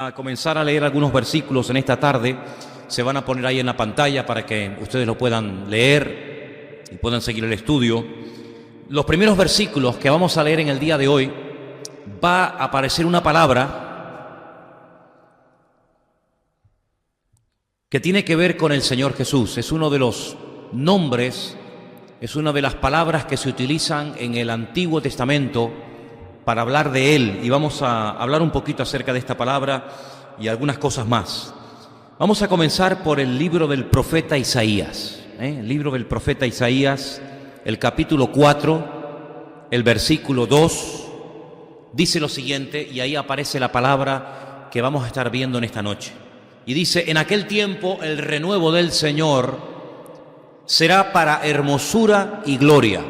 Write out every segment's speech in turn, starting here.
A comenzar a leer algunos versículos en esta tarde. Se van a poner ahí en la pantalla para que ustedes lo puedan leer y puedan seguir el estudio. Los primeros versículos que vamos a leer en el día de hoy, va a aparecer una palabra que tiene que ver con el Señor Jesús. Es uno de los nombres, es una de las palabras que se utilizan en el Antiguo Testamento para hablar de Él, y vamos a hablar un poquito acerca de esta palabra y algunas cosas más. Vamos a comenzar por el libro del profeta Isaías, el libro del profeta Isaías, el capítulo 4, el versículo 2, dice lo siguiente, y ahí aparece la palabra que vamos a estar viendo en esta noche. Y dice: en aquel tiempo el renuevo del Señor será para hermosura y gloria,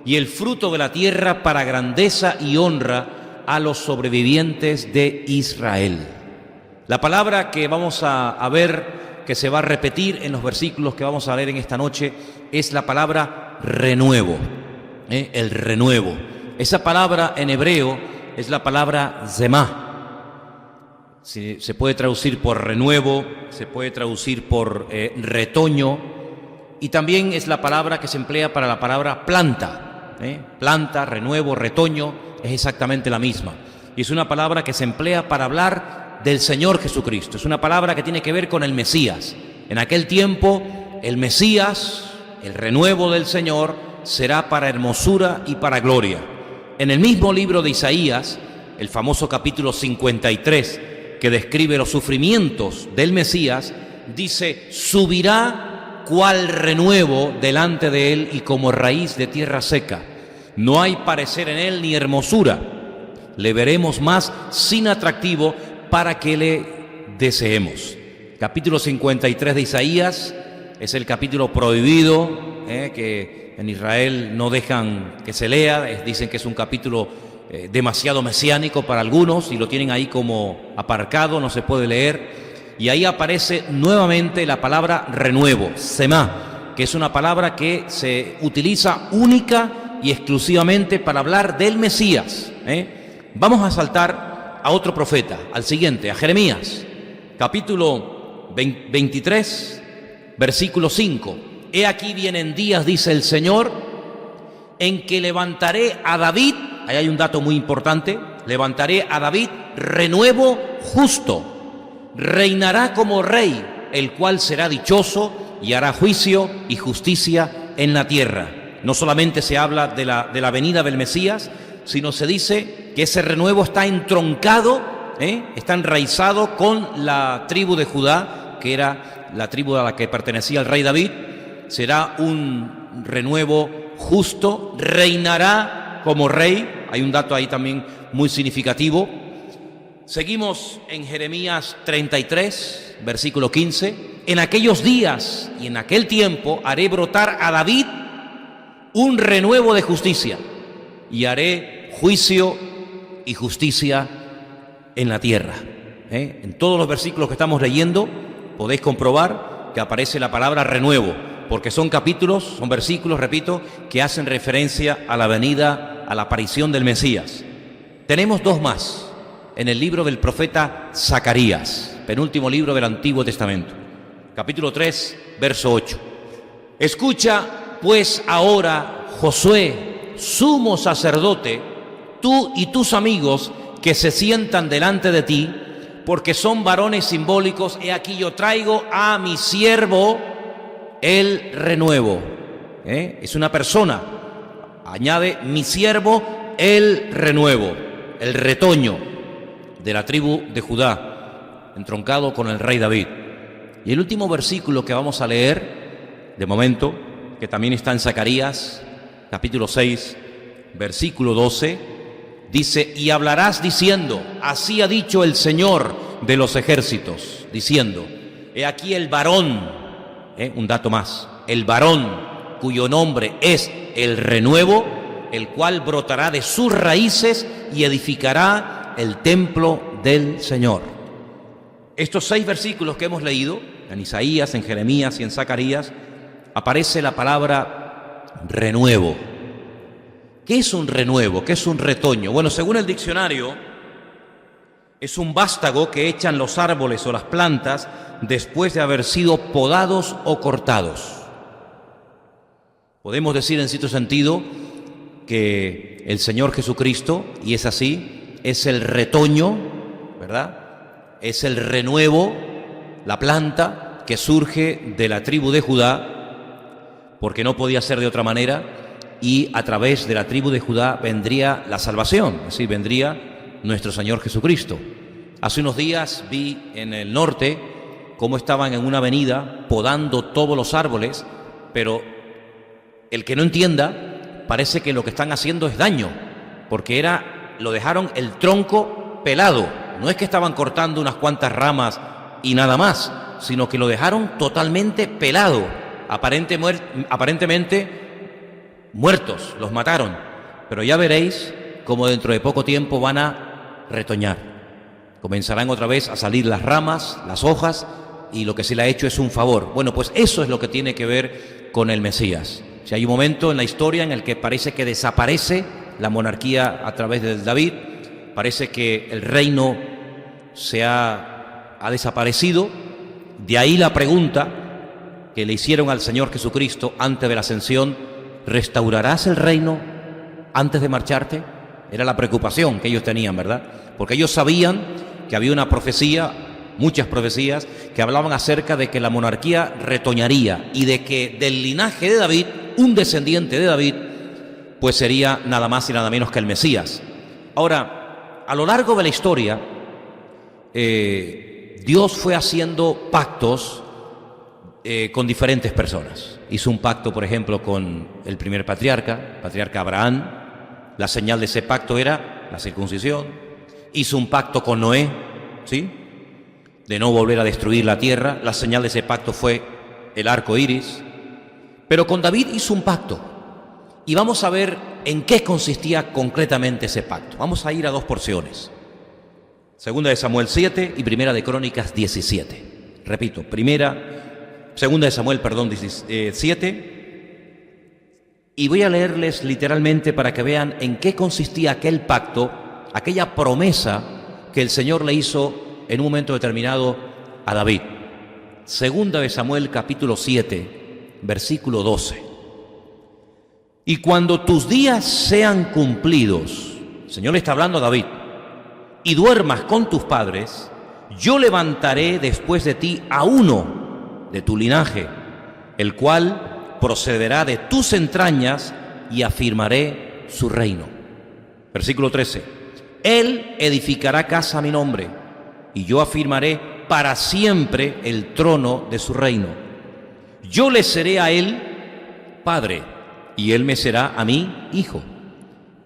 y el fruto de la tierra para grandeza y honra a los sobrevivientes de Israel. La palabra que vamos a ver, que se va a repetir en los versículos que vamos a leer en esta noche, es la palabra renuevo, el renuevo. Esa palabra en hebreo es la palabra zemá. Se puede traducir por renuevo, se puede traducir por retoño, y también es la palabra que se emplea para la palabra planta. Planta, renuevo, retoño, es exactamente la misma. Y es una palabra que se emplea para hablar del Señor Jesucristo. Es una palabra que tiene que ver con el Mesías. En aquel tiempo, el Mesías, el renuevo del Señor, será para hermosura y para gloria. En el mismo libro de Isaías, el famoso capítulo 53, que describe los sufrimientos del Mesías, dice: subirá cual renuevo delante de él y como raíz de tierra seca. No hay parecer en él ni hermosura. Le veremos más sin atractivo para que le deseemos. Capítulo 53 de Isaías es el capítulo prohibido, que en Israel no dejan que se lea. Dicen que es un capítulo demasiado mesiánico para algunos y lo tienen ahí como aparcado, no se puede leer. Y ahí aparece nuevamente la palabra renuevo, semá, que es una palabra que se utiliza única y exclusivamente para hablar del Mesías. Vamos a saltar a otro profeta, al siguiente, a Jeremías, capítulo 23, versículo 5. He aquí vienen días, dice el Señor, en que levantaré a David, ahí hay un dato muy importante, levantaré a David renuevo justo, reinará como rey, el cual será dichoso y hará juicio y justicia en la tierra. No solamente se habla de la venida del Mesías, sino se dice que ese renuevo está entroncado, está enraizado con la tribu de Judá, que era la tribu a la que pertenecía el rey David. Será un renuevo justo, reinará como rey. Hay un dato ahí también muy significativo. Seguimos en Jeremías 33, versículo 15. En aquellos días y en aquel tiempo haré brotar a David un renuevo de justicia, y haré juicio y justicia en la tierra. En todos los versículos que estamos leyendo podéis comprobar que aparece la palabra renuevo, porque son capítulos, son versículos, repito, que hacen referencia a la venida, a la aparición del Mesías. Tenemos dos más en el libro del profeta Zacarías, penúltimo libro del Antiguo Testamento, capítulo 3, verso 8. Escucha pues ahora, Josué, sumo sacerdote, tú y tus amigos que se sientan delante de ti, porque son varones simbólicos. He aquí yo traigo a mi siervo el renuevo. Es una persona. Añade: mi siervo el renuevo, el retoño de la tribu de Judá, entroncado con el rey David. Y el último versículo que vamos a leer, de momento, que también está en Zacarías, capítulo 6, versículo 12, dice: y hablarás diciendo: así ha dicho el Señor de los ejércitos, diciendo: he aquí el varón, un dato más, el varón cuyo nombre es el renuevo, el cual brotará de sus raíces y edificará el templo del Señor. Estos 6 versículos que hemos leído, en Isaías, en Jeremías y en Zacarías, aparece la palabra renuevo. ¿Qué es un renuevo? ¿Qué es un retoño? Bueno, según el diccionario, Es un vástago que echan los árboles o las plantas después de haber sido podados o cortados. Podemos decir en cierto sentido que el Señor Jesucristo, y es así, es el retoño, ¿verdad? Es el renuevo, la planta que surge de la tribu de Judá, porque no podía ser de otra manera, y a través de la tribu de Judá vendría la salvación, es decir, vendría nuestro Señor Jesucristo. Hace unos días vi en el norte cómo estaban en una avenida podando todos los árboles, pero el que no entienda, parece que lo que están haciendo es daño, porque lo dejaron el tronco pelado. No es que estaban cortando unas cuantas ramas y nada más, sino que lo dejaron totalmente pelado, aparentemente muertos, los mataron. Pero ya veréis cómo dentro de poco tiempo van a retoñar. Comenzarán otra vez a salir las ramas, las hojas, y lo que se le ha hecho es un favor. Bueno, pues eso es lo que tiene que ver con el Mesías. Si hay un momento en la historia en el que parece que desaparece la monarquía a través de David, parece que el reino ha desaparecido. De ahí la pregunta que le hicieron al Señor Jesucristo antes de la ascensión: ¿restaurarás el reino antes de marcharte? Era la preocupación que ellos tenían, ¿verdad? Porque ellos sabían que había una profecía, muchas profecías, que hablaban acerca de que la monarquía retoñaría y de que del linaje de David, un descendiente de David, pues sería nada más y nada menos que el Mesías. Ahora, a lo largo de la historia, Dios fue haciendo pactos con diferentes personas. Hizo un pacto, por ejemplo, con el primer patriarca Abraham. La señal de ese pacto era la circuncisión. Hizo un pacto con Noé, ¿sí?, de no volver a destruir la tierra. La señal de ese pacto fue el arco iris. Pero con David hizo un pacto, y vamos a ver en qué consistía concretamente ese pacto. Vamos a ir a dos porciones: Segunda de Samuel 7 y Primera de Crónicas 17. Repito, Segunda de Samuel, 7, y voy a leerles literalmente para que vean en qué consistía aquel pacto, aquella promesa que el Señor le hizo en un momento determinado a David. Segunda de Samuel, capítulo 7, versículo 12. Y cuando tus días sean cumplidos, el Señor le está hablando a David, y duermas con tus padres, yo levantaré después de ti a uno de tu linaje, el cual procederá de tus entrañas, y afirmaré su reino. Versículo 13. Él edificará casa a mi nombre, y yo afirmaré para siempre el trono de su reino. Yo le seré a él padre, y él me será a mí hijo.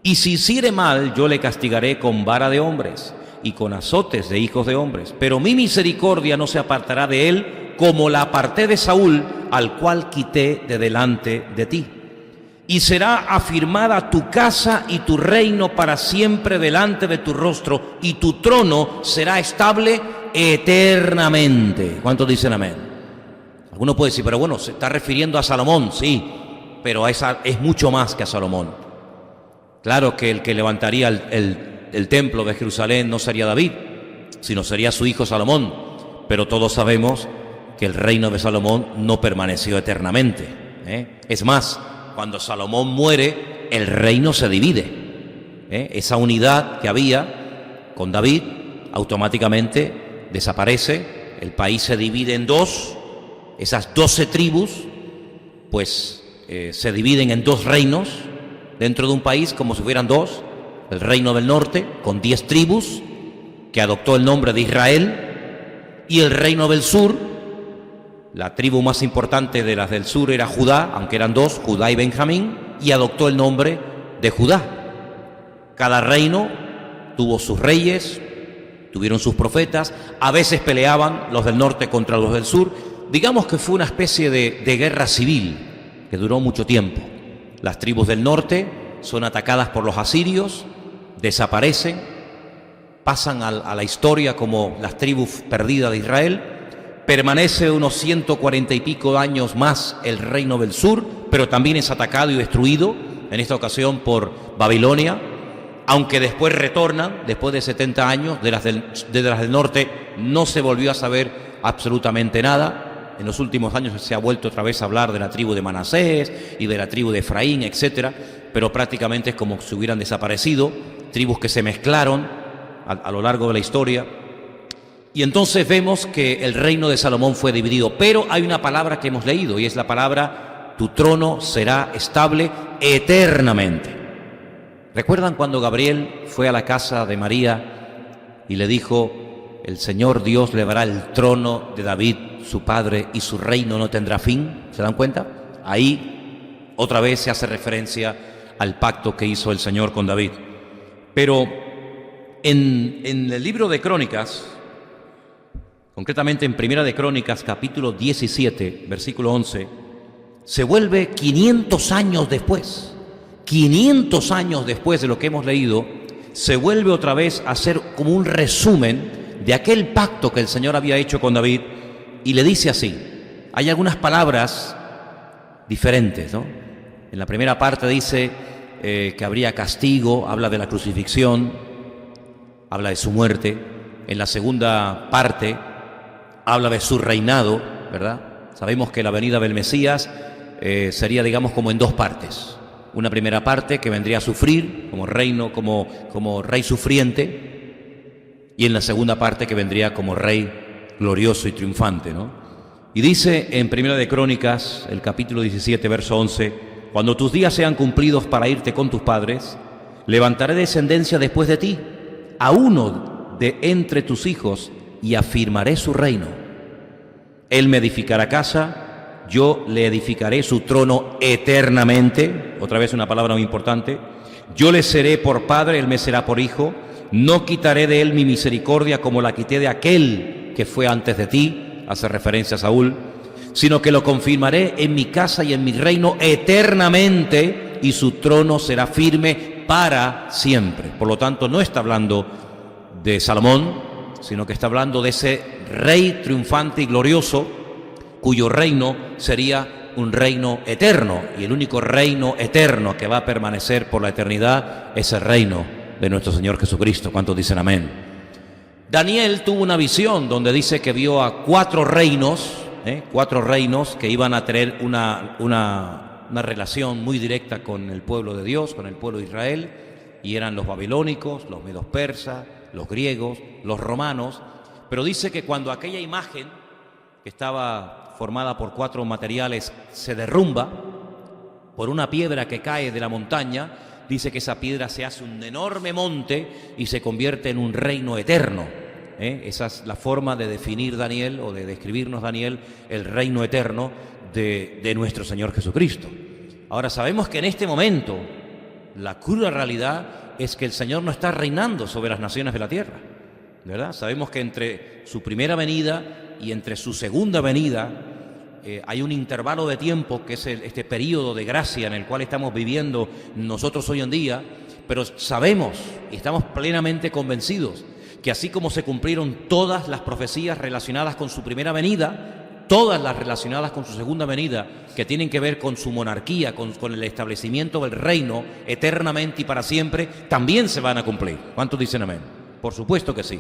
Y si hiciere mal, yo le castigaré con vara de hombres y con azotes de hijos de hombres. Pero mi misericordia no se apartará de él, como la aparté de Saúl, al cual quité de delante de ti. Y será afirmada tu casa y tu reino para siempre delante de tu rostro, y tu trono será estable eternamente. ¿Cuántos dicen amén? Alguno puede decir, pero bueno, se está refiriendo a Salomón. Sí, pero es mucho más que a Salomón. Claro que el que levantaría el templo de Jerusalén no sería David, sino sería su hijo Salomón. Pero todos sabemos que el reino de Salomón no permaneció eternamente, Es más, cuando Salomón muere, el reino se divide, Esa unidad que había con David automáticamente desaparece. El país se divide en dos. Esas 12 tribus pues se dividen en dos reinos dentro de un país, como si fueran dos. El reino del norte, con 10 tribus, que adoptó el nombre de Israel, y el reino del sur. La tribu más importante de las del sur era Judá, aunque eran dos, Judá y Benjamín, y adoptó el nombre de Judá. Cada reino tuvo sus reyes, tuvieron sus profetas. A veces peleaban los del norte contra los del sur. Digamos que fue una especie de guerra civil que duró mucho tiempo. Las tribus del norte son atacadas por los asirios, desaparecen, pasan a la historia como las tribus perdidas de Israel. Permanece unos 140 y pico años más el reino del sur, pero también es atacado y destruido, en esta ocasión por Babilonia. aunque después retornan, después de 70 años, de las del norte no se volvió a saber absolutamente nada. En los últimos años se ha vuelto otra vez a hablar de la tribu de Manasés y de la tribu de Efraín, etcétera, pero prácticamente es como si hubieran desaparecido, tribus que se mezclaron a lo largo de la historia. Y entonces vemos que el reino de Salomón fue dividido, pero hay una palabra que hemos leído y es la palabra: tu trono será estable eternamente. ¿Recuerdan cuando Gabriel fue a la casa de María y le dijo: el Señor Dios le dará el trono de David, su padre, y su reino no tendrá fin? ¿Se dan cuenta? Ahí otra vez se hace referencia al pacto que hizo el Señor con David. Pero en el libro de Crónicas, concretamente en Primera de Crónicas, capítulo 17, versículo 11, se vuelve 500 años después. 500 años después de lo que hemos leído, se vuelve otra vez a hacer como un resumen de aquel pacto que el Señor había hecho con David, y le dice así. Hay algunas palabras diferentes, ¿no? En la primera parte dice que habría castigo, habla de la crucifixión, habla de su muerte. En la segunda parte habla de su reinado, ¿verdad? Sabemos que la venida del Mesías sería, digamos, como en dos partes. Una primera parte que vendría a sufrir como reino, como rey sufriente, y en la segunda parte que vendría como rey glorioso y triunfante, ¿no? Y dice en Primera de Crónicas, el capítulo 17, verso 11: cuando tus días sean cumplidos para irte con tus padres, levantaré descendencia después de ti, a uno de entre tus hijos, y afirmaré su reino. Él me edificará casa, yo le edificaré su trono eternamente. Otra vez una palabra muy importante. Yo le seré por padre, él me será por hijo. No quitaré de él mi misericordia como la quité de aquel que fue antes de ti, hace referencia a Saúl, sino que lo confirmaré en mi casa y en mi reino eternamente, y su trono será firme para siempre. Por lo tanto, no está hablando de Salomón, sino que está hablando de ese rey triunfante y glorioso, cuyo reino sería un reino eterno, y el único reino eterno que va a permanecer por la eternidad es el reino de nuestro Señor Jesucristo. ¿Cuántos dicen amén? Daniel tuvo una visión donde dice que vio a cuatro reinos que iban a tener una relación muy directa con el pueblo de Dios, con el pueblo de Israel, y eran los babilónicos, los medos persas, los griegos, los romanos. Pero dice que cuando aquella imagen, que estaba formada por cuatro materiales, se derrumba por una piedra que cae de la montaña, dice que esa piedra se hace un enorme monte y se convierte en un reino eterno. Esa es la forma de definir Daniel, o de describirnos Daniel, el reino eterno de nuestro Señor Jesucristo. Ahora, sabemos que en este momento la cruda realidad es que el Señor no está reinando sobre las naciones de la tierra, ¿verdad? Sabemos que entre su primera venida y entre su segunda venida hay un intervalo de tiempo que es este periodo de gracia en el cual estamos viviendo nosotros hoy en día, pero sabemos y estamos plenamente convencidos que así como se cumplieron todas las profecías relacionadas con su primera venida, todas las relacionadas con su segunda venida, que tienen que ver con su monarquía, con el establecimiento del reino eternamente y para siempre, también se van a cumplir. ¿Cuántos dicen amén? Por supuesto que sí.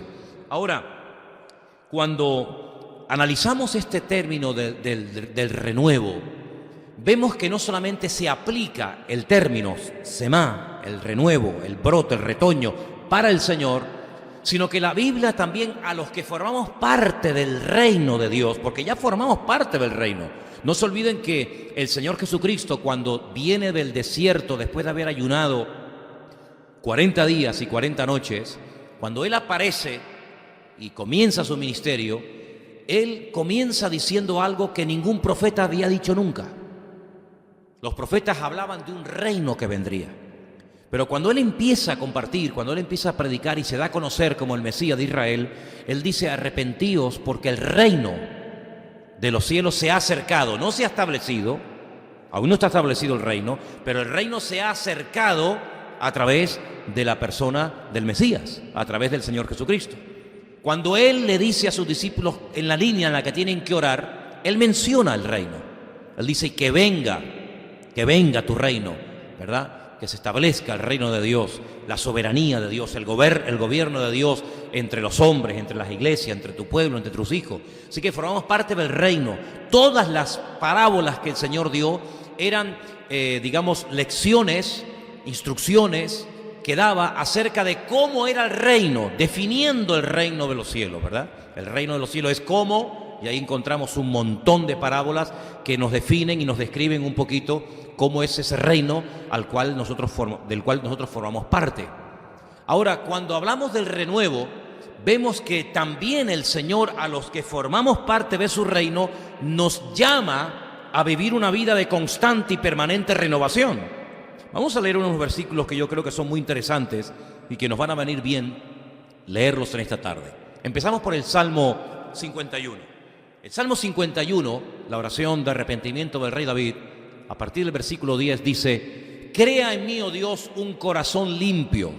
Ahora, cuando analizamos este término del renuevo, vemos que no solamente se aplica el término semá, el renuevo, el brote, el retoño, para el Señor, sino que la Biblia también a los que formamos parte del reino de Dios, porque ya formamos parte del reino. No se olviden que el Señor Jesucristo, cuando viene del desierto después de haber ayunado 40 días y 40 noches, cuando Él aparece y comienza su ministerio, Él comienza diciendo algo que ningún profeta había dicho nunca. Los profetas hablaban de un reino que vendría. Pero cuando Él empieza a compartir, cuando Él empieza a predicar y se da a conocer como el Mesías de Israel, Él dice: arrepentíos porque el reino de los cielos se ha acercado. No se ha establecido, aún no está establecido el reino, pero el reino se ha acercado a través de la persona del Mesías, a través del Señor Jesucristo. Cuando Él le dice a sus discípulos en la línea en la que tienen que orar, Él menciona el reino. Él dice: que venga tu reino, ¿verdad? que se establezca el reino de Dios, la soberanía de Dios, el gobierno de Dios entre los hombres, entre las iglesias, entre tu pueblo, entre tus hijos. Así que formamos parte del reino. Todas las parábolas que el Señor dio eran, digamos, lecciones, instrucciones que daba acerca de cómo era el reino, definiendo el reino de los cielos, ¿verdad? El reino de los cielos es cómo, y ahí encontramos un montón de parábolas que nos definen y nos describen un poquito cómo es ese reino del cual nosotros formamos parte. Ahora, cuando hablamos del renuevo, vemos que también el Señor, a los que formamos parte de su reino, nos llama a vivir una vida de constante y permanente renovación. Vamos a leer unos versículos que yo creo que son muy interesantes y que nos van a venir bien leerlos en esta tarde. Empezamos por el Salmo 51. El Salmo 51, la oración de arrepentimiento del rey David, a partir del versículo 10 dice: crea en mí, oh Dios, un corazón limpio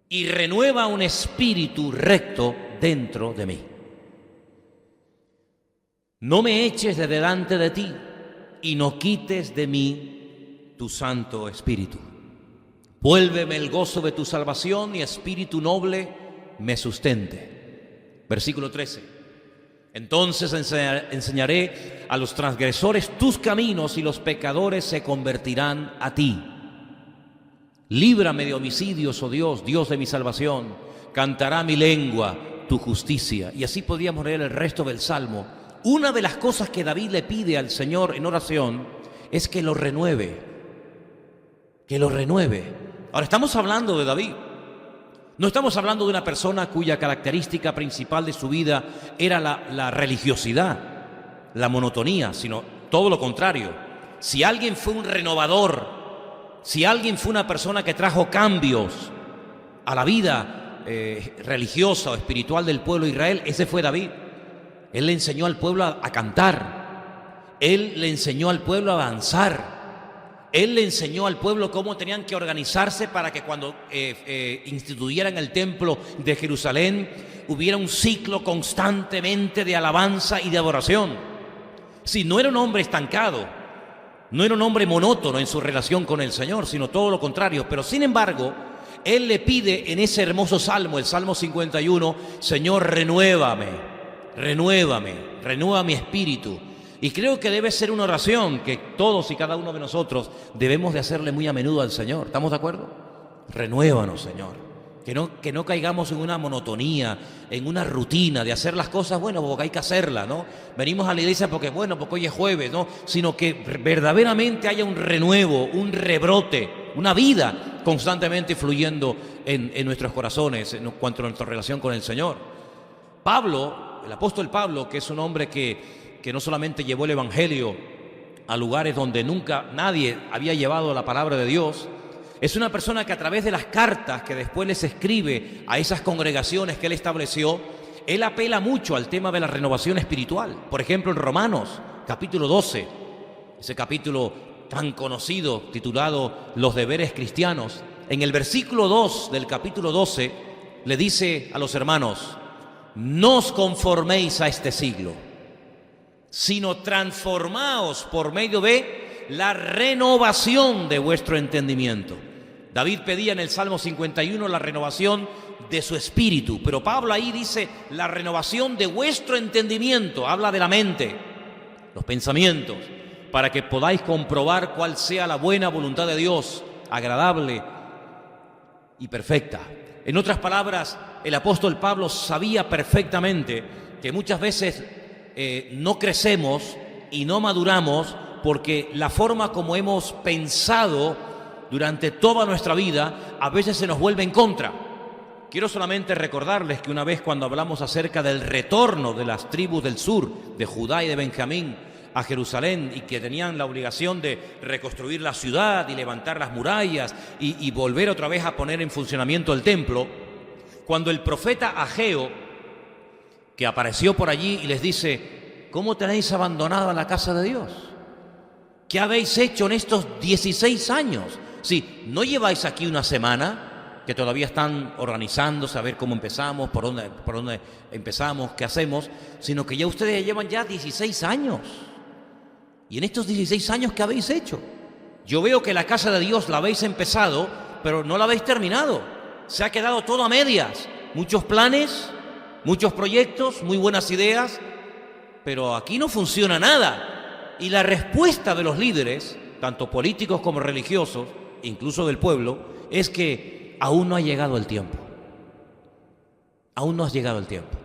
y renueva un espíritu recto dentro de mí. No me eches de delante de ti y no quites de mí tu Santo Espíritu. Vuélveme el gozo de tu salvación y espíritu noble me sustente. Versículo 13. Entonces enseñaré a los transgresores tus caminos y los pecadores se convertirán a ti. Líbrame de homicidios, oh Dios, Dios de mi salvación. Cantará mi lengua tu justicia. Y así podríamos leer el resto del Salmo. Una de las cosas que David le pide al Señor en oración es que lo renueve. Que lo renueve. Ahora, estamos hablando de David. No estamos hablando de una persona cuya característica principal de su vida era la religiosidad, la monotonía, sino todo lo contrario. Si alguien fue un renovador, si alguien fue una persona que trajo cambios a la vida religiosa o espiritual del pueblo de Israel, ese fue David. Él le enseñó al pueblo a cantar, él le enseñó al pueblo a danzar. Él le enseñó al pueblo cómo tenían que organizarse para que cuando instituyeran el templo de Jerusalén hubiera un ciclo constantemente de alabanza y de adoración. Sí, no era un hombre estancado, no era un hombre monótono en su relación con el Señor, sino todo lo contrario. Pero sin embargo, él le pide en ese hermoso salmo, el Salmo 51, Señor, renuévame, renueva mi espíritu. Y creo que debe ser una oración que todos y cada uno de nosotros debemos de hacerle muy a menudo al Señor. ¿Estamos de acuerdo? Renuévanos, Señor. Que no caigamos en una monotonía, en una rutina de hacer las cosas, bueno, porque hay que hacerlas, ¿no? Venimos a la iglesia porque hoy es jueves, ¿no? Sino que verdaderamente haya un renuevo, un rebrote, una vida constantemente fluyendo en nuestros corazones en cuanto a nuestra relación con el Señor. Pablo, el apóstol Pablo, que es un hombre que no solamente llevó el Evangelio a lugares donde nunca nadie había llevado la palabra de Dios, es una persona que a través de las cartas que después les escribe a esas congregaciones que él estableció, él apela mucho al tema de la renovación espiritual. Por ejemplo, en Romanos, capítulo 12, ese capítulo tan conocido, titulado Los deberes cristianos, en el versículo 2 del capítulo 12, le dice a los hermanos: no os conforméis a este siglo, sino transformaos por medio de la renovación de vuestro entendimiento. David pedía en el Salmo 51 la renovación de su espíritu, pero Pablo ahí dice la renovación de vuestro entendimiento, habla de la mente, los pensamientos, para que podáis comprobar cuál sea la buena voluntad de Dios, agradable y perfecta. En otras palabras, el apóstol Pablo sabía perfectamente que muchas veces no crecemos y no maduramos porque la forma como hemos pensado durante toda nuestra vida a veces se nos vuelve en contra. Quiero solamente recordarles que una vez, cuando hablamos acerca del retorno de las tribus del sur, de Judá y de Benjamín, a Jerusalén, y que tenían la obligación de reconstruir la ciudad y levantar las murallas y volver otra vez a poner en funcionamiento el templo, cuando el profeta Ageo, que apareció por allí y les dice: ¿cómo tenéis abandonada la casa de Dios? ¿Qué habéis hecho en estos 16 años? Sí, no lleváis aquí una semana, que todavía están organizándose a ver cómo empezamos, por dónde empezamos, qué hacemos, sino que ya ustedes llevan 16 años. ¿Y en estos 16 años qué habéis hecho? Yo veo que la casa de Dios la habéis empezado, pero no la habéis terminado. Se ha quedado todo a medias. Muchos planes, muchos proyectos, muy buenas ideas, pero aquí no funciona nada. Y la respuesta de los líderes, tanto políticos como religiosos, incluso del pueblo, es que aún no ha llegado el tiempo. Aún no ha llegado el tiempo.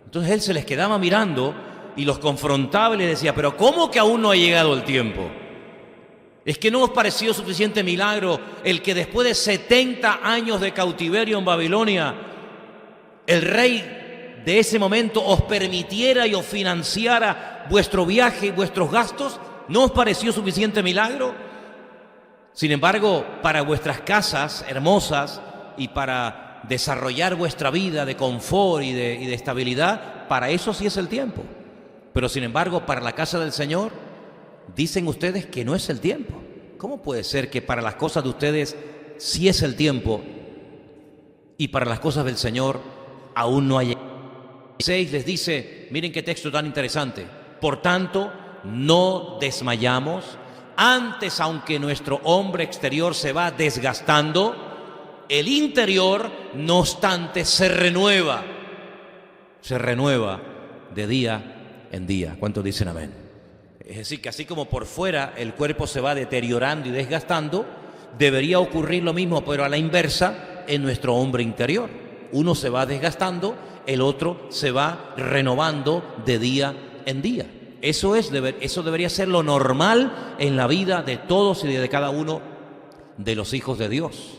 Entonces él se les quedaba mirando y los confrontaba y les decía, pero ¿cómo que aún no ha llegado el tiempo? ¿Es que no os pareció suficiente milagro el que después de 70 años de cautiverio en Babilonia, el rey de ese momento os permitiera y os financiara vuestro viaje y vuestros gastos? ¿No os pareció suficiente milagro? Sin embargo, para vuestras casas hermosas y para desarrollar vuestra vida de confort y de estabilidad, para eso sí es el tiempo. Pero sin embargo, para la casa del Señor, dicen ustedes que no es el tiempo. ¿Cómo puede ser que para las cosas de ustedes sí es el tiempo y para las cosas del Señor aún no hay? 6 les dice, miren qué texto tan interesante. Por tanto, no desmayamos, antes aunque nuestro hombre exterior se va desgastando, el interior, no obstante, se renueva de día en día. ¿Cuántos dicen amén? Es decir, que así como por fuera el cuerpo se va deteriorando y desgastando, debería ocurrir lo mismo, pero a la inversa, en nuestro hombre interior. Uno se va desgastando, el otro se va renovando de día en día. Eso debería ser lo normal en la vida de todos y de cada uno de los hijos de Dios.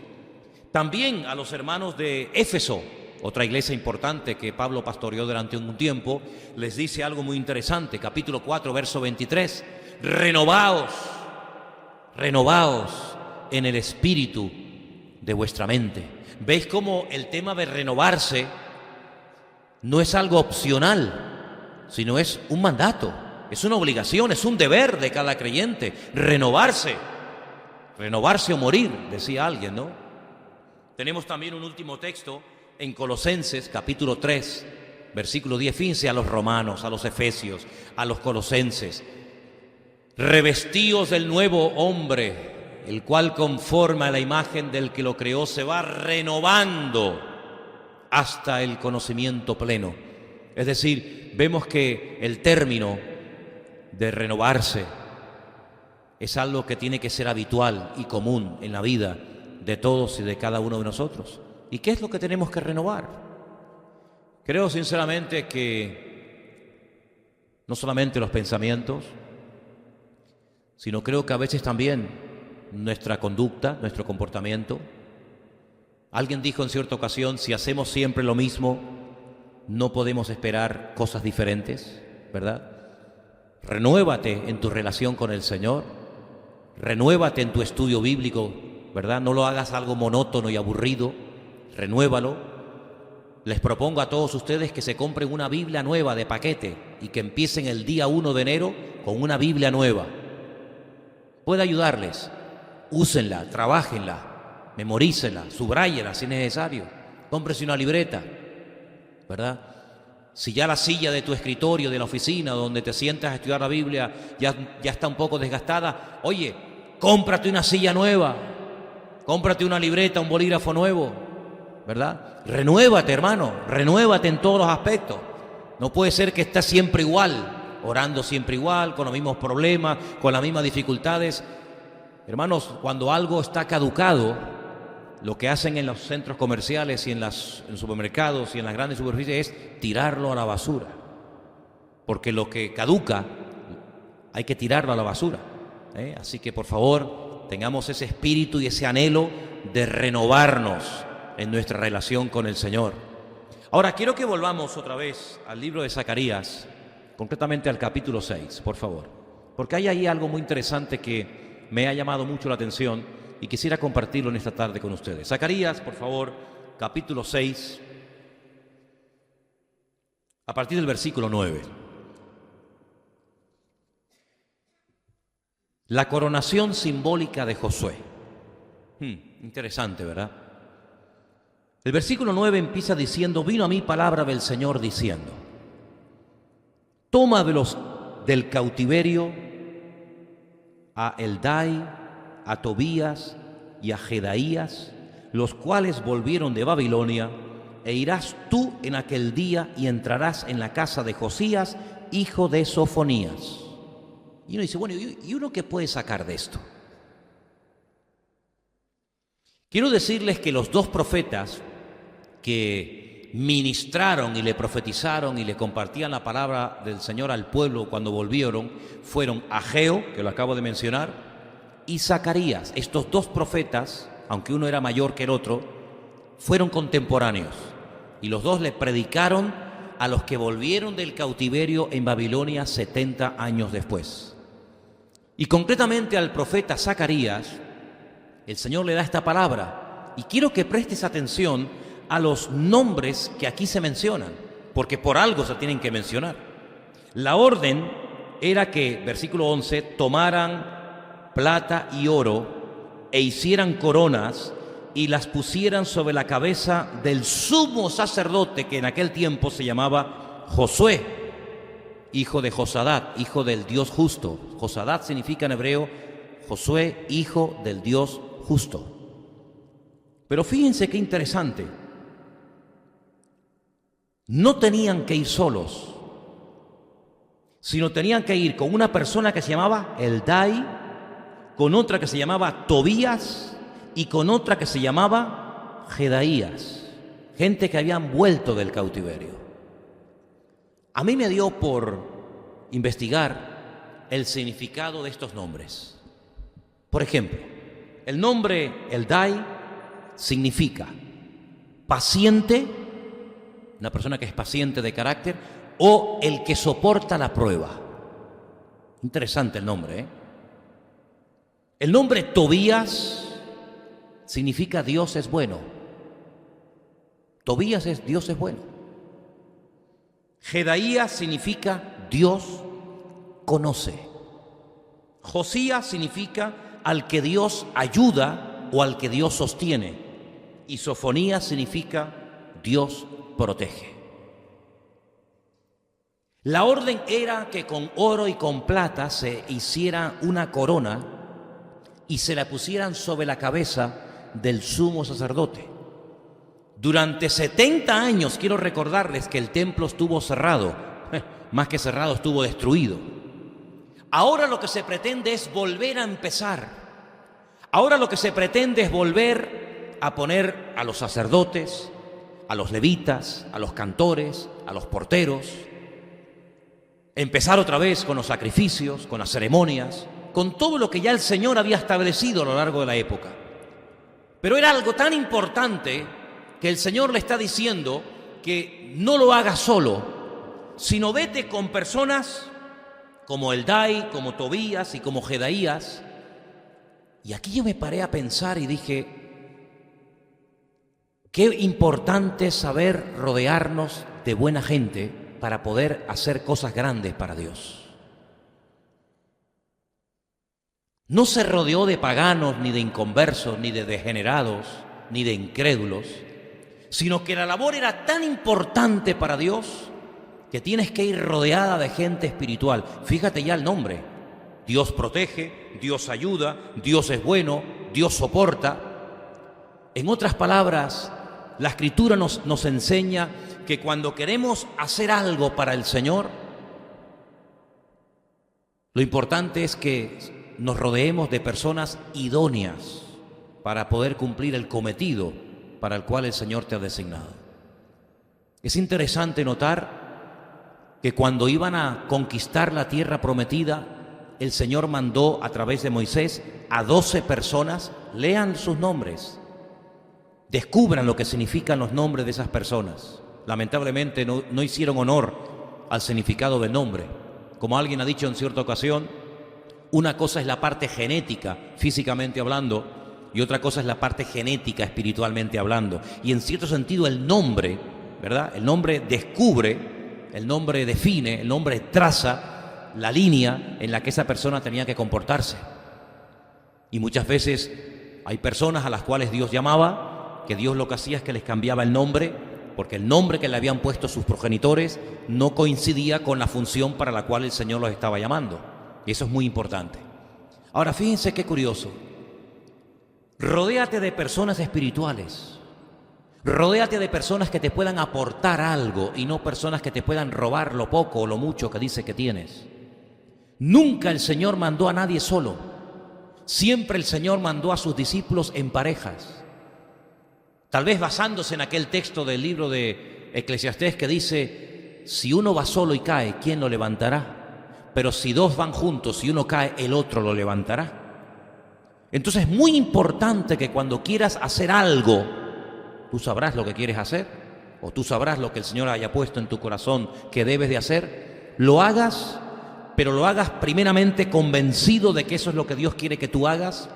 También a los hermanos de Éfeso, otra iglesia importante que Pablo pastoreó durante un tiempo, les dice algo muy interesante, capítulo 4, verso 23, renovaos en el espíritu de vuestra mente. ¿Veis cómo el tema de renovarse no es algo opcional, sino es un mandato, es una obligación, es un deber de cada creyente? Renovarse o morir, decía alguien, ¿no? Tenemos también un último texto en Colosenses, capítulo 3, versículo 10, fíjense a los romanos, a los efesios, a los colosenses. Revestíos del nuevo hombre, el cual conforme a la imagen del que lo creó se va renovando hasta el conocimiento pleno. Es decir, vemos que el término de renovarse es algo que tiene que ser habitual y común en la vida de todos y de cada uno de nosotros. ¿Y qué es lo que tenemos que renovar? Creo sinceramente que no solamente los pensamientos, sino creo que a veces también nuestra conducta, nuestro comportamiento. Alguien dijo en cierta ocasión, si hacemos siempre lo mismo, no podemos esperar cosas diferentes, ¿verdad? Renuévate en tu relación con el Señor, renuévate en tu estudio bíblico, ¿verdad? No lo hagas algo monótono y aburrido, renuévalo. Les propongo a todos ustedes que se compren una Biblia nueva de paquete y que empiecen el día 1 de enero con una Biblia nueva. Puede ayudarles, úsenla, trabajenla, memorícenla, subráyenla si es necesario, cómprese una libreta, ¿verdad? Si ya la silla de tu escritorio, de la oficina, donde te sientas a estudiar la Biblia, ya está un poco desgastada, oye, cómprate una silla nueva, cómprate una libreta, un bolígrafo nuevo, ¿verdad? Renuévate, hermano, renuévate en todos los aspectos. No puede ser que estés siempre igual, orando siempre igual, con los mismos problemas, con las mismas dificultades. Hermanos, cuando algo está caducado, lo que hacen en los centros comerciales y en los supermercados y en las grandes superficies es tirarlo a la basura. Porque lo que caduca hay que tirarlo a la basura. Así que por favor, tengamos ese espíritu y ese anhelo de renovarnos en nuestra relación con el Señor. Ahora quiero que volvamos otra vez al libro de Zacarías, concretamente al capítulo 6, por favor, porque hay ahí algo muy interesante que me ha llamado mucho la atención y quisiera compartirlo en esta tarde con ustedes. Zacarías, por favor, capítulo 6, a partir del versículo 9. La coronación simbólica de Josué. Interesante, ¿verdad? El versículo 9 empieza diciendo, vino a mí palabra del Señor diciendo, toma del cautiverio a Eldai, a Tobías y a Jedaías, los cuales volvieron de Babilonia, e irás tú en aquel día y entrarás en la casa de Josías, hijo de Sofonías. Y uno dice, bueno, ¿y uno qué puede sacar de esto? Quiero decirles que los dos profetas que ministraron y le profetizaron y le compartían la palabra del Señor al pueblo cuando volvieron fueron Ageo, que lo acabo de mencionar, y Zacarías. Estos dos profetas, aunque uno era mayor que el otro, fueron contemporáneos y los dos le predicaron a los que volvieron del cautiverio en Babilonia 70 años después. Y concretamente al profeta Zacarías, el Señor le da esta palabra, y quiero que prestes atención a los nombres que aquí se mencionan, porque por algo se tienen que mencionar. La orden era que, versículo 11, tomaran plata y oro e hicieran coronas y las pusieran sobre la cabeza del sumo sacerdote, que en aquel tiempo se llamaba Josué, hijo de Josadat, hijo del Dios justo. Josadat significa en hebreo Josué, hijo del Dios justo. Pero fíjense qué interesante. No tenían que ir solos, sino tenían que ir con una persona que se llamaba Eldai, con otra que se llamaba Tobías y con otra que se llamaba Jedaías, gente que habían vuelto del cautiverio. A mí me dio por investigar el significado de estos nombres. Por ejemplo, el nombre Eldai significa paciente, una persona que es paciente de carácter, o el que soporta la prueba. Interesante el nombre, ¿eh? El nombre Tobías significa Dios es bueno. Tobías es Dios es bueno. Jedaías significa Dios conoce. Josías significa al que Dios ayuda o al que Dios sostiene. Y Sofonías significa Dios protege. La orden era que con oro y con plata se hiciera una corona y se la pusieran sobre la cabeza del sumo sacerdote. Durante 70 años, quiero recordarles que el templo estuvo cerrado, más que cerrado, estuvo destruido. Ahora lo que se pretende es volver a empezar. Ahora lo que se pretende es volver a poner a los sacerdotes, a los levitas, a los cantores, a los porteros, empezar otra vez con los sacrificios, con las ceremonias, con todo lo que ya el Señor había establecido a lo largo de la época. Pero era algo tan importante que el Señor le está diciendo que no lo hagas solo, sino vete con personas como Eldai, como Tobías y como Jedaías. Y aquí yo me paré a pensar y dije, qué importante es saber rodearnos de buena gente para poder hacer cosas grandes para Dios. No se rodeó de paganos, ni de inconversos, ni de degenerados, ni de incrédulos, sino que la labor era tan importante para Dios que tienes que ir rodeada de gente espiritual. Fíjate ya el nombre. Dios protege, Dios ayuda, Dios es bueno, Dios soporta. En otras palabras, la Escritura nos enseña que cuando queremos hacer algo para el Señor, lo importante es que nos rodeemos de personas idóneas para poder cumplir el cometido para el cual el Señor te ha designado. Es interesante notar que cuando iban a conquistar la tierra prometida, el Señor mandó a través de Moisés a 12 personas, lean sus nombres, descubran lo que significan los nombres de esas personas. Lamentablemente no hicieron honor al significado del nombre. Como alguien ha dicho en cierta ocasión, una cosa es la parte genética, físicamente hablando, y otra cosa es la parte genética, espiritualmente hablando. Y en cierto sentido el nombre, ¿verdad? El nombre descubre, el nombre define, el nombre traza la línea en la que esa persona tenía que comportarse. Y muchas veces hay personas a las cuales Dios llamaba, que Dios lo que hacía es que les cambiaba el nombre, porque el nombre que le habían puesto sus progenitores no coincidía con la función para la cual el Señor los estaba llamando. Y eso es muy importante. Ahora, fíjense qué curioso. Rodéate de personas espirituales. Rodéate de personas que te puedan aportar algo y no personas que te puedan robar lo poco o lo mucho que dice que tienes. Nunca el Señor mandó a nadie solo. Siempre el Señor mandó a sus discípulos en parejas. Tal vez basándose en aquel texto del libro de Eclesiastés que dice: si uno va solo y cae, ¿quién lo levantará? Pero si dos van juntos y uno cae, el otro lo levantará. Entonces es muy importante que cuando quieras hacer algo, tú sabrás lo que quieres hacer, o tú sabrás lo que el Señor haya puesto en tu corazón que debes de hacer, lo hagas, pero lo hagas primeramente convencido de que eso es lo que Dios quiere que tú hagas,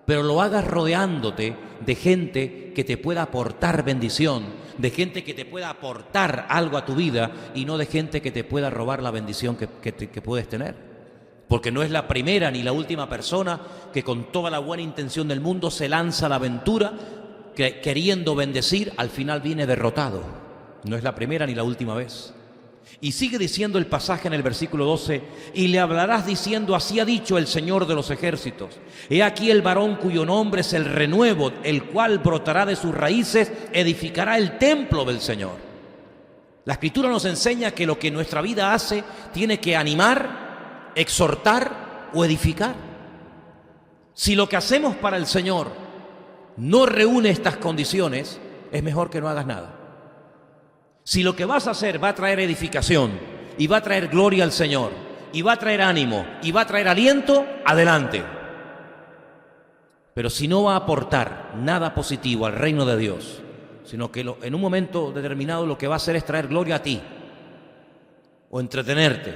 pero lo hagas rodeándote de gente que te pueda aportar bendición, de gente que te pueda aportar algo a tu vida y no de gente que te pueda robar la bendición que puedes tener. Porque no es la primera ni la última persona que con toda la buena intención del mundo se lanza a la aventura que queriendo bendecir, al final viene derrotado. No es la primera ni la última vez. Y sigue diciendo el pasaje en el versículo 12: y le hablarás diciendo: así ha dicho el Señor de los ejércitos, he aquí el varón cuyo nombre es el renuevo, el cual brotará de sus raíces, edificará el templo del Señor. La Escritura nos enseña que lo que nuestra vida hace tiene que animar, exhortar o edificar. Si lo que hacemos para el Señor no reúne estas condiciones, es mejor que no hagas nada. Si lo que vas a hacer va a traer edificación y va a traer gloria al Señor y va a traer ánimo y va a traer aliento, adelante. Pero si no va a aportar nada positivo al reino de Dios, sino que en un momento determinado lo que va a hacer es traer gloria a ti, o entretenerte,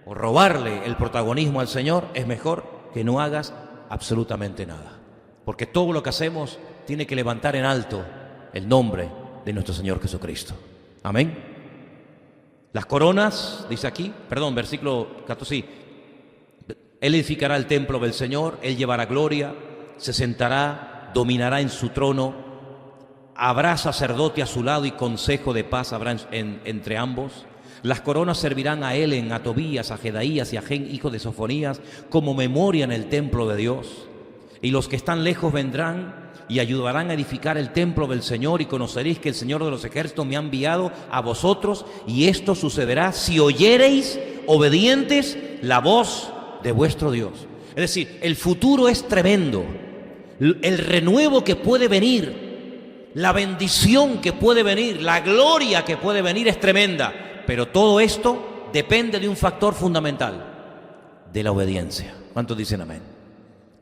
o robarle el protagonismo al Señor, es mejor que no hagas absolutamente nada. Porque todo lo que hacemos tiene que levantar en alto el nombre de nuestro Señor Jesucristo. Amén. Las coronas, dice aquí, versículo 14, sí. Él edificará el templo del Señor, Él llevará gloria, se sentará, dominará en su trono, habrá sacerdote a su lado y consejo de paz habrá entre ambos. Las coronas servirán a Helen, a Tobías, a Jedaías y a Gen, hijo de Sofonías, como memoria en el templo de Dios. Y los que están lejos vendrán y ayudarán a edificar el templo del Señor, y conoceréis que el Señor de los ejércitos me ha enviado a vosotros, y esto sucederá si oyereis obedientes la voz de vuestro Dios. Es decir, el futuro es tremendo, el renuevo que puede venir, la bendición que puede venir, la gloria que puede venir es tremenda, pero todo esto depende de un factor fundamental, de la obediencia. ¿Cuántos dicen amén?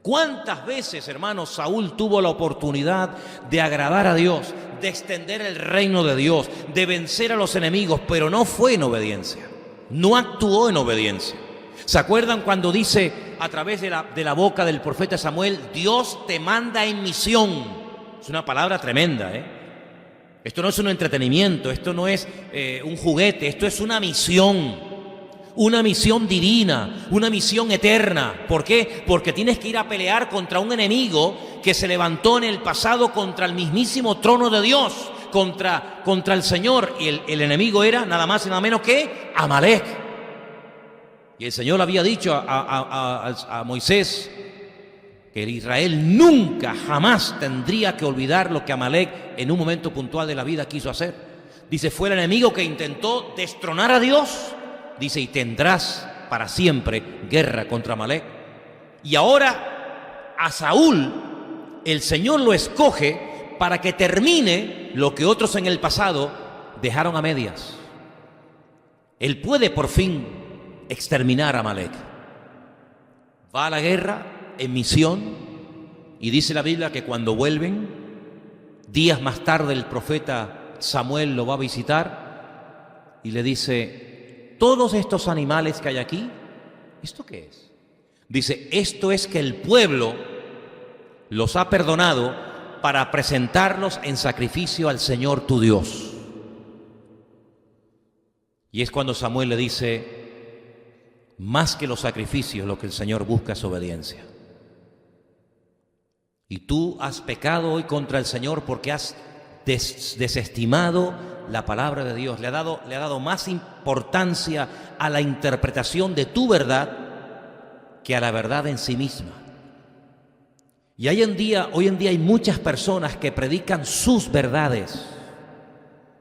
¿Cuántas veces, hermanos, Saúl tuvo la oportunidad de agradar a Dios, de extender el reino de Dios, de vencer a los enemigos, pero no fue en obediencia, no actuó en obediencia? ¿Se acuerdan cuando dice a través de la boca del profeta Samuel: Dios te manda en misión? Es una palabra tremenda, ¿eh? Esto no es un entretenimiento, esto no es un juguete, esto es una misión divina, una misión eterna. ¿Por qué? Porque tienes que ir a pelear contra un enemigo que se levantó en el pasado contra el mismísimo trono de Dios, contra el Señor. Y el enemigo era nada más y nada menos que Amalek. Y el Señor había dicho a Moisés que Israel nunca, jamás tendría que olvidar lo que Amalek en un momento puntual de la vida quiso hacer. Dice, fue el enemigo que intentó destronar a Dios. Dice, y tendrás para siempre guerra contra Amalek. Y ahora a Saúl el Señor lo escoge para que termine lo que otros en el pasado dejaron a medias. Él puede por fin exterminar a Amalek. Va a la guerra en misión, y dice la Biblia que cuando vuelven, días más tarde el profeta Samuel lo va a visitar y le dice: todos estos animales que hay aquí, ¿esto qué es? Dice, esto es que el pueblo los ha perdonado para presentarlos en sacrificio al Señor tu Dios. Y es cuando Samuel le dice, más que los sacrificios, lo que el Señor busca es obediencia. Y tú has pecado hoy contra el Señor porque has desestimado la palabra de Dios. Le ha dado más importancia a la interpretación de tu verdad que a la verdad en sí misma. Y hoy en día hay muchas personas que predican sus verdades,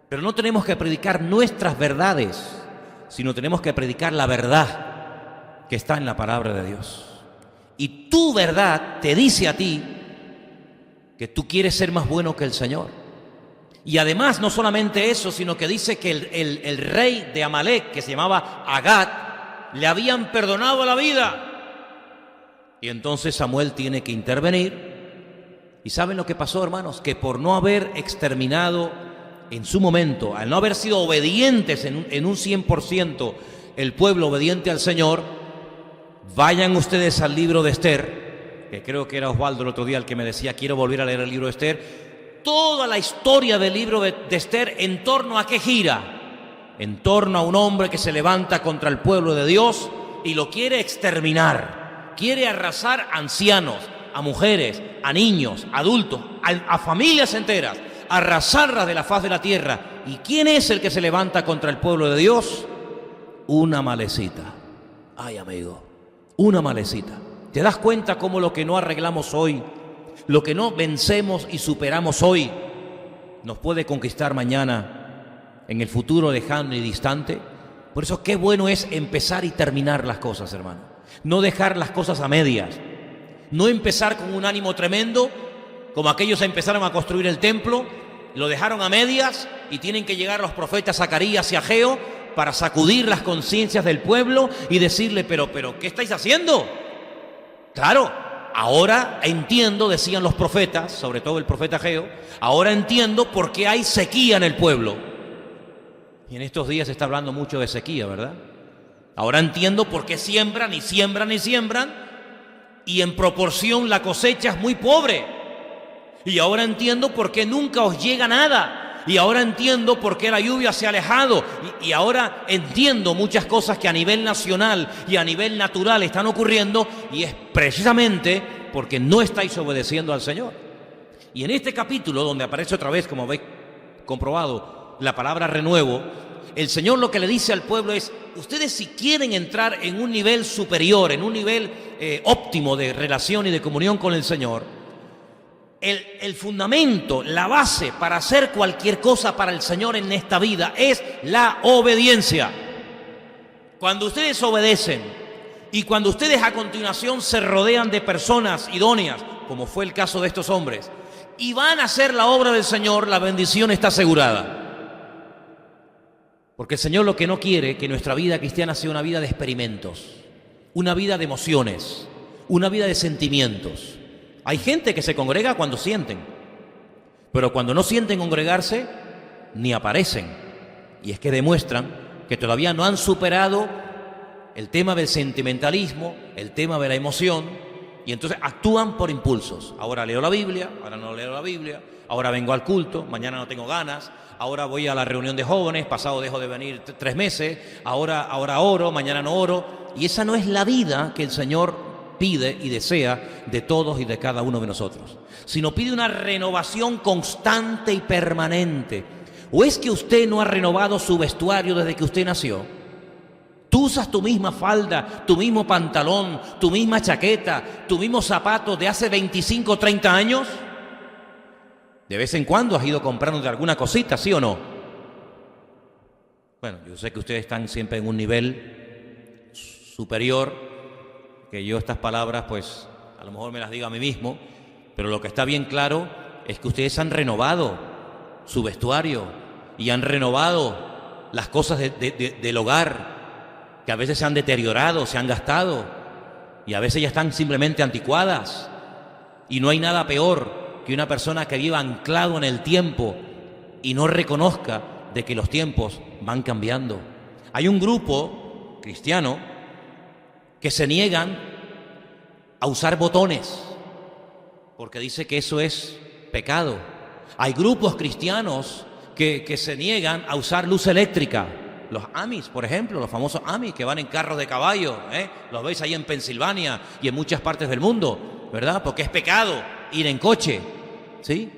pero no tenemos que predicar nuestras verdades, sino tenemos que predicar la verdad que está en la palabra de Dios. Y tu verdad te dice a ti que tú quieres ser más bueno que el Señor. Y además no solamente eso, sino que dice que el rey de Amalek, que se llamaba Agag, le habían perdonado la vida. Y entonces Samuel tiene que intervenir. ¿Y saben lo que pasó, hermanos? Que por no haber exterminado en su momento, al no haber sido obedientes en un 100%, el pueblo obediente al Señor, vayan ustedes al libro de Esther, que creo que era Osvaldo el otro día el que me decía, quiero volver a leer el libro de Esther. Toda la historia del libro de Esther, ¿en torno a qué gira? En torno a un hombre que se levanta contra el pueblo de Dios y lo quiere exterminar. Quiere arrasar a ancianos, a mujeres, a niños, adultos, a familias enteras, arrasarlas de la faz de la tierra. ¿Y quién es el que se levanta contra el pueblo de Dios? Una malecita. Ay, amigo, una malecita. ¿Te das cuenta cómo lo que no arreglamos hoy, lo que no vencemos y superamos hoy, nos puede conquistar mañana, en el futuro lejano y distante? Por eso qué bueno es empezar y terminar las cosas, hermano. No dejar las cosas a medias. No empezar con un ánimo tremendo, como aquellos empezaron a construir el templo, lo dejaron a medias y tienen que llegar los profetas Zacarías y Ageo para sacudir las conciencias del pueblo y decirle, pero, ¿qué estáis haciendo? Claro, ahora entiendo, decían los profetas, sobre todo el profeta Ageo, ahora entiendo por qué hay sequía en el pueblo. Y en estos días se está hablando mucho de sequía, ¿verdad? Ahora entiendo por qué siembran y siembran y siembran, y en proporción la cosecha es muy pobre. Y ahora entiendo por qué nunca os llega nada. Y ahora entiendo por qué la lluvia se ha alejado. Y ahora entiendo muchas cosas que a nivel nacional y a nivel natural están ocurriendo, y es precisamente porque no estáis obedeciendo al Señor. Y en este capítulo, donde aparece otra vez, como habéis comprobado, la palabra renuevo, el Señor lo que le dice al pueblo es, ustedes si quieren entrar en un nivel superior, en un nivel óptimo de relación y de comunión con el Señor, el fundamento, la base para hacer cualquier cosa para el Señor en esta vida es la obediencia. Cuando ustedes obedecen y cuando ustedes a continuación se rodean de personas idóneas, como fue el caso de estos hombres, y van a hacer la obra del Señor, la bendición está asegurada. Porque el Señor lo que no quiere es que nuestra vida cristiana sea una vida de experimentos, una vida de emociones, una vida de sentimientos. Hay gente que se congrega cuando sienten, pero cuando no sienten congregarse, ni aparecen. Y es que demuestran que todavía no han superado el tema del sentimentalismo, el tema de la emoción, y entonces actúan por impulsos. Ahora leo la Biblia, ahora no leo la Biblia, ahora vengo al culto, mañana no tengo ganas, ahora voy a la reunión de jóvenes, pasado dejo de venir 3 meses, ahora oro, mañana no oro. Y esa no es la vida que el Señor pide y desea de todos y de cada uno de nosotros, sino pide una renovación constante y permanente. ¿O es que usted no ha renovado su vestuario desde que usted nació? Tú usas tu misma falda, tu mismo pantalón, tu misma chaqueta, tu mismo zapato de hace 25 o 30 años. De vez en cuando has ido comprando alguna cosita, ¿sí o no? Bueno, yo sé que ustedes están siempre en un nivel superior, que yo estas palabras pues a lo mejor me las digo a mí mismo, pero lo que está bien claro es que ustedes han renovado su vestuario y han renovado las cosas del hogar, que a veces se han deteriorado, se han gastado, y a veces ya están simplemente anticuadas. Y no hay nada peor que una persona que viva anclado en el tiempo y no reconozca de que los tiempos van cambiando. Hay un grupo cristiano que se niegan a usar botones porque dice que eso es pecado. Hay grupos cristianos que se niegan a usar luz eléctrica. Los Amis, por ejemplo, los famosos Amis que van en carros de caballo, los veis ahí en Pensilvania y en muchas partes del mundo, ¿verdad? Porque es pecado ir en coche, ¿sí?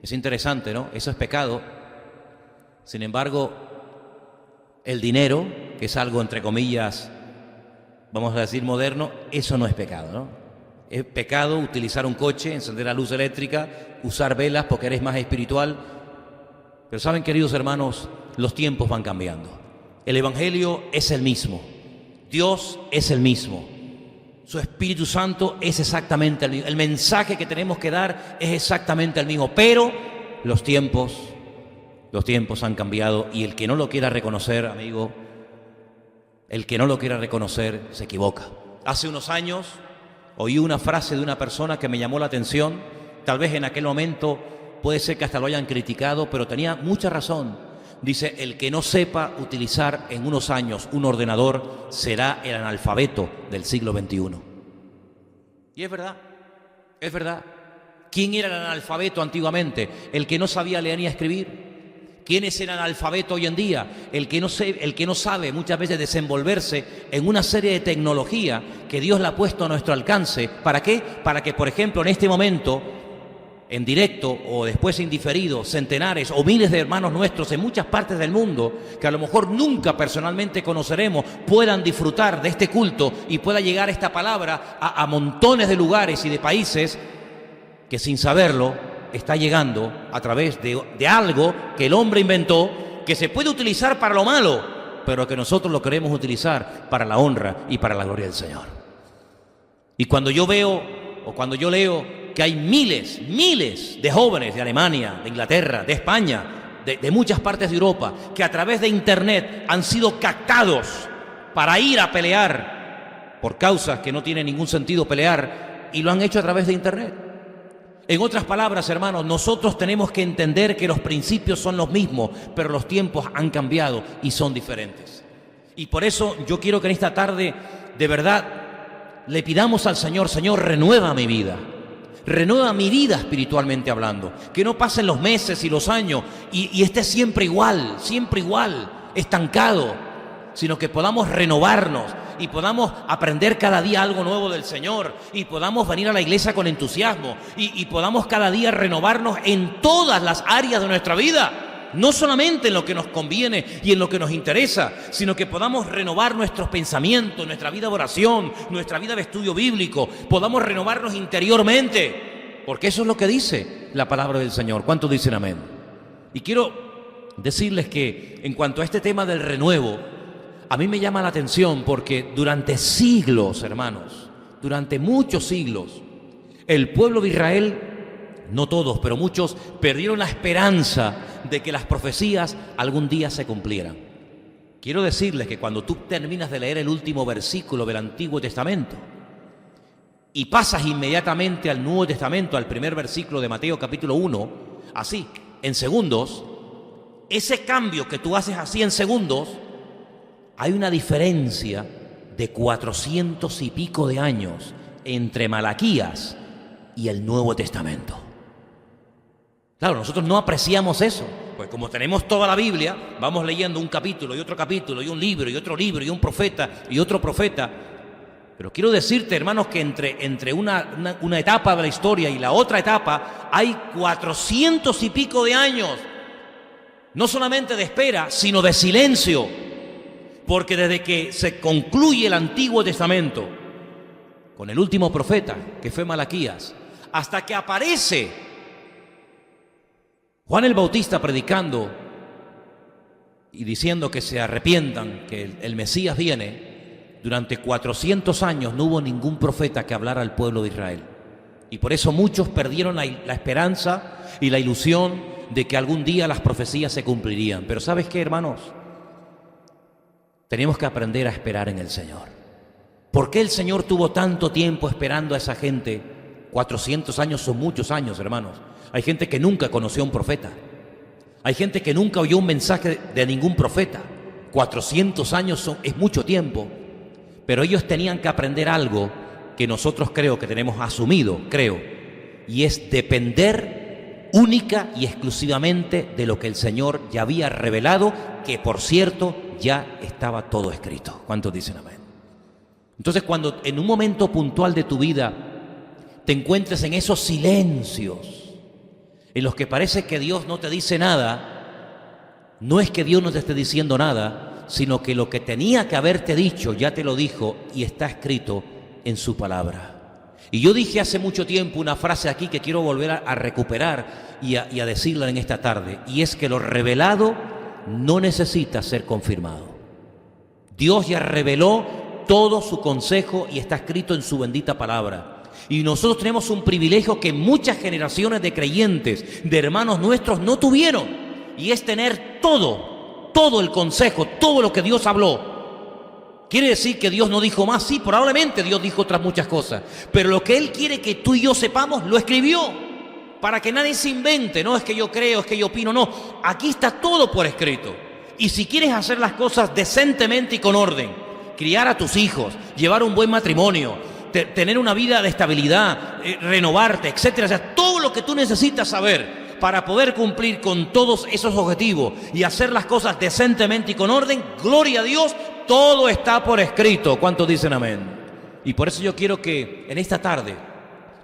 Es interesante, ¿no? Eso es pecado. Sin embargo, el dinero, que es algo entre comillas, vamos a decir moderno, eso no es pecado, ¿no? Es pecado utilizar un coche, encender la luz eléctrica, usar velas porque eres más espiritual. Pero saben, queridos hermanos, los tiempos van cambiando. El Evangelio es el mismo. Dios es el mismo. Su Espíritu Santo es exactamente el mismo. El mensaje que tenemos que dar es exactamente el mismo. Pero los tiempos han cambiado, y el que no lo quiera reconocer, amigo, el que no lo quiera reconocer se equivoca. Hace unos años oí una frase de una persona que me llamó la atención. Tal vez en aquel momento puede ser que hasta lo hayan criticado, pero tenía mucha razón. Dice: el que no sepa utilizar en unos años un ordenador será el analfabeto del siglo XXI. Y es verdad, es verdad. ¿Quién era el analfabeto antiguamente? El que no sabía leer ni escribir. ¿Quién es el analfabeto hoy en día? El que no sabe muchas veces desenvolverse en una serie de tecnología que Dios le ha puesto a nuestro alcance. ¿Para qué? Para que, por ejemplo, en este momento, en directo o después en diferido, centenares o miles de hermanos nuestros en muchas partes del mundo, que a lo mejor nunca personalmente conoceremos, puedan disfrutar de este culto y pueda llegar esta palabra a montones de lugares y de países que, sin saberlo, está llegando a través de algo que el hombre inventó, que se puede utilizar para lo malo, pero que nosotros lo queremos utilizar para la honra y para la gloria del Señor. Y cuando yo veo o cuando yo leo que hay miles de jóvenes de Alemania, de Inglaterra, de España, de muchas partes de Europa, que a través de Internet han sido captados para ir a pelear por causas que no tiene ningún sentido pelear, y lo han hecho a través de Internet. En otras palabras, hermanos, nosotros tenemos que entender que los principios son los mismos, pero los tiempos han cambiado y son diferentes. Y por eso yo quiero que en esta tarde, de verdad, le pidamos al Señor: Señor, renueva mi vida. Renueva mi vida espiritualmente hablando. Que no pasen los meses y los años y esté siempre igual, estancado, sino que podamos renovarnos y podamos aprender cada día algo nuevo del Señor, y podamos venir a la iglesia con entusiasmo, y podamos cada día renovarnos en todas las áreas de nuestra vida, no solamente en lo que nos conviene y en lo que nos interesa, sino que podamos renovar nuestros pensamientos, nuestra vida de oración, nuestra vida de estudio bíblico, podamos renovarnos interiormente, porque eso es lo que dice la palabra del Señor. ¿Cuántos dicen amén? Y quiero decirles que en cuanto a este tema del renuevo, a mí me llama la atención porque durante siglos, hermanos, durante muchos siglos, el pueblo de Israel, no todos, pero muchos, perdieron la esperanza de que las profecías algún día se cumplieran. Quiero decirles que cuando tú terminas de leer el último versículo del Antiguo Testamento y pasas inmediatamente al Nuevo Testamento, al primer versículo de Mateo capítulo 1, así, en segundos, ese cambio que tú haces así en segundos, hay una diferencia de 400 y pico de años entre Malaquías y el Nuevo Testamento. Claro, nosotros no apreciamos eso, pues como tenemos toda la Biblia, vamos leyendo un capítulo y otro capítulo y un libro y otro libro y un profeta y otro profeta. Pero quiero decirte, hermanos, que entre una etapa de la historia y la otra etapa hay 400 y pico de años, no solamente de espera, sino de silencio. Porque desde que se concluye el Antiguo Testamento con el último profeta, que fue Malaquías, hasta que aparece Juan el Bautista predicando y diciendo que se arrepientan, que el Mesías viene, durante 400 años no hubo ningún profeta que hablara al pueblo de Israel. Y por eso muchos perdieron la esperanza y la ilusión de que algún día las profecías se cumplirían. Pero ¿sabes qué, hermanos? Tenemos que aprender a esperar en el Señor. ¿Por qué el Señor tuvo tanto tiempo esperando a esa gente? 400 años son muchos años, hermanos. Hay gente que nunca conoció a un profeta. Hay gente que nunca oyó un mensaje de ningún profeta. 400 años es mucho tiempo. Pero ellos tenían que aprender algo que nosotros creo que tenemos asumido, y es depender única y exclusivamente de lo que el Señor ya había revelado, que por cierto ya estaba todo escrito. ¿Cuántos dicen amén? Entonces, cuando en un momento puntual de tu vida te encuentres en esos silencios en los que parece que Dios no te dice nada, no es que Dios no te esté diciendo nada, sino que lo que tenía que haberte dicho ya te lo dijo y está escrito en su palabra. Y yo dije hace mucho tiempo una frase aquí que quiero volver a recuperar y a decirla en esta tarde, y es que lo revelado no necesita ser confirmado. Dios ya reveló todo su consejo y está escrito en su bendita palabra. Y nosotros tenemos un privilegio que muchas generaciones de creyentes, de hermanos nuestros, no tuvieron, y es tener todo el consejo, todo lo que Dios habló. ¿Quiere decir que Dios no dijo más? Sí, probablemente Dios dijo otras muchas cosas, pero lo que Él quiere que tú y yo sepamos, lo escribió, para que nadie se invente. No es que yo creo, es que yo opino, no. Aquí está todo por escrito. Y si quieres hacer las cosas decentemente y con orden, criar a tus hijos, llevar un buen matrimonio, tener una vida de estabilidad, renovarte, etcétera, o sea, todo lo que tú necesitas saber para poder cumplir con todos esos objetivos y hacer las cosas decentemente y con orden, gloria a Dios, todo está por escrito. ¿Cuántos dicen amén? Y por eso yo quiero que en esta tarde,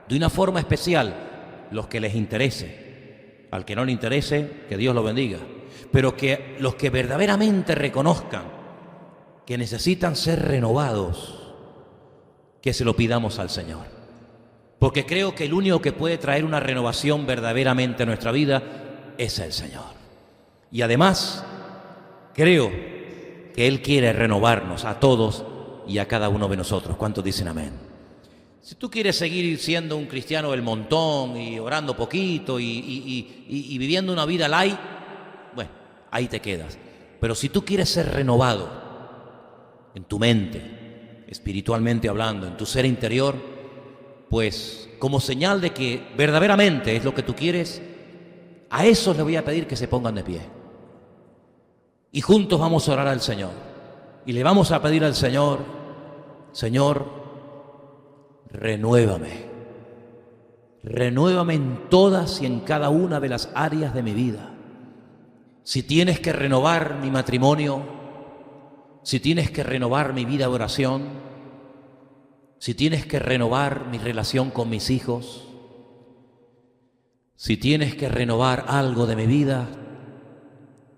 de una forma especial, los que les interese, al que no le interese, que Dios lo bendiga, pero que los que verdaderamente reconozcan que necesitan ser renovados, que se lo pidamos al Señor. Porque creo que el único que puede traer una renovación verdaderamente a nuestra vida es el Señor. Y además, creo que Él quiere renovarnos a todos y a cada uno de nosotros. ¿Cuántos dicen amén? Si tú quieres seguir siendo un cristiano del montón y orando poquito y viviendo una vida light, bueno, ahí te quedas. Pero si tú quieres ser renovado en tu mente, espiritualmente hablando, en tu ser interior, pues como señal de que verdaderamente es lo que tú quieres, a esos les voy a pedir que se pongan de pie. Y juntos vamos a orar al Señor. Y le vamos a pedir al Señor, Señor, renuévame. Renuévame en todas y en cada una de las áreas de mi vida. Si tienes que renovar mi matrimonio, si tienes que renovar mi vida de oración, si tienes que renovar mi relación con mis hijos, si tienes que renovar algo de mi vida,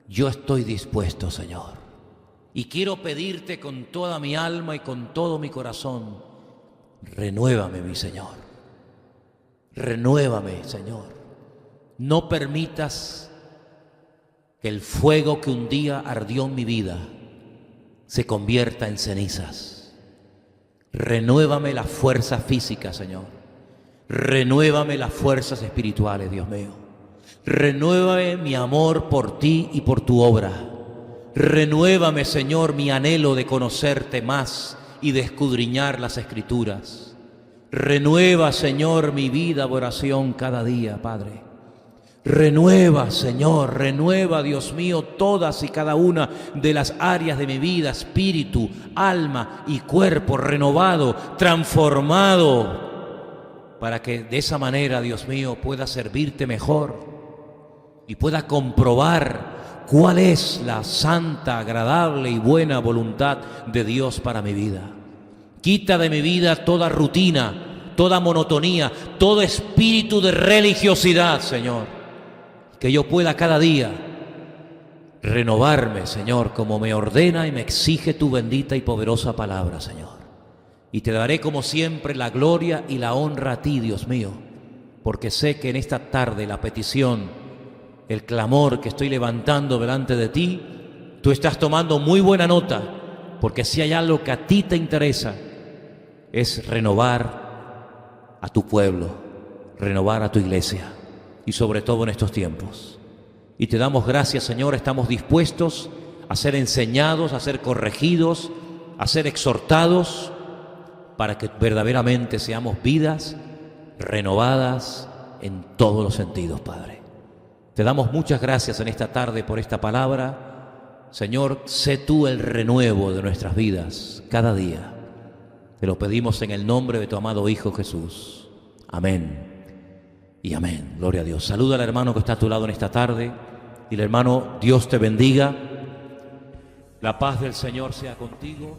yo estoy dispuesto, Señor. Y quiero pedirte con toda mi alma y con todo mi corazón, renuévame, mi Señor. Renuévame, Señor. No permitas que el fuego que un día ardió en mi vida se convierta en cenizas. Renuévame la fuerza física, Señor. Renuévame las fuerzas espirituales, Dios mío. Renuévame mi amor por ti y por tu obra. Renuévame, Señor, mi anhelo de conocerte más y de escudriñar las Escrituras. Renueva, Señor, mi vida de oración cada día, Padre. Renueva, Señor, renueva, Dios mío, todas y cada una de las áreas de mi vida, espíritu, alma y cuerpo, renovado, transformado, para que de esa manera, Dios mío, pueda servirte mejor y pueda comprobar cuál es la santa, agradable y buena voluntad de Dios para mi vida. Quita de mi vida toda rutina, toda monotonía, todo espíritu de religiosidad, Señor. Que yo pueda cada día renovarme, Señor, como me ordena y me exige tu bendita y poderosa palabra, Señor. Y te daré como siempre la gloria y la honra a ti, Dios mío, porque sé que en esta tarde la petición, el clamor que estoy levantando delante de ti, tú estás tomando muy buena nota, porque si hay algo que a ti te interesa, es renovar a tu pueblo, renovar a tu iglesia. Y sobre todo en estos tiempos. Y te damos gracias, Señor, estamos dispuestos a ser enseñados, a ser corregidos, a ser exhortados, para que verdaderamente seamos vidas renovadas en todos los sentidos, Padre. Te damos muchas gracias en esta tarde por esta palabra. Señor, sé tú el renuevo de nuestras vidas cada día. Te lo pedimos en el nombre de tu amado Hijo Jesús. Amén. Y amén, gloria a Dios. Saluda al hermano que está a tu lado en esta tarde. Y el hermano, Dios te bendiga. La paz del Señor sea contigo.